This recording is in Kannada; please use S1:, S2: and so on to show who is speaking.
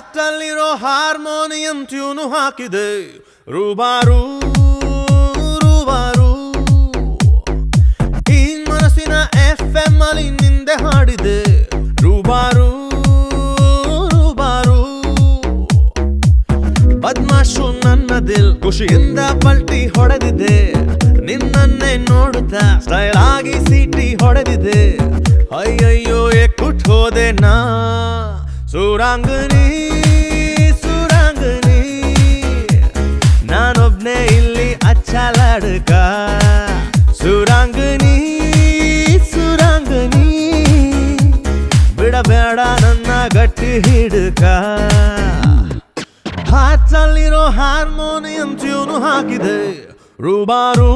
S1: ಹಾರ್ಟಲ್ಲಿರೋ ಹಾರ್ಮೋನಿಯಂ ಟ್ಯೂನು ಹಾಕಿದೆ ರೂಬಾರು ರೂಬಾರು ಈ ಮನಸ್ಸಿನ FM ಅಲ್ಲಿ ನಿಂದೆ ಹಾಡಿದೆ ರೂಬಾರು ರೂಬಾರು ಬದ್ಮಾಶು ನನ್ನ ದಿಲ್ ಖುಷಿಯಿಂದ ಪಲ್ಟಿ ಹೊಡೆದಿದೆ ನಿನ್ನನ್ನೇ ನೋಡುತ್ತಾ ಸ್ಟೈಲ್ ಆಗಿ ಸೀಟಿ ಹೊಡೆದಿದೆ ಅಯ್ಯಯ್ಯೋ ಎಕ್ಕುಟ್ ಹೋದೆ ನಾ ಸುರಾಂಗನಿ ಸುರಾಂಗನಿ ನಾನೊಬ್ನೇ ಇಲ್ಲಿ ಅಚ್ಚ ಲಡ್ಕ ಸುರಾಂಗನಿ ಸುರಾಂಗನಿ ಬಿಡಬೇಡ ನನ್ನ ಗಟ್ಟಿ ಹಿಡ್ಕ ಹಾರ್ಟಲ್ಲಿರೋ ಹಾರ್ಮೋನಿಯಂ ಟ್ಯೂನು ಹಾಕಿದೆ ರೂಬಾರು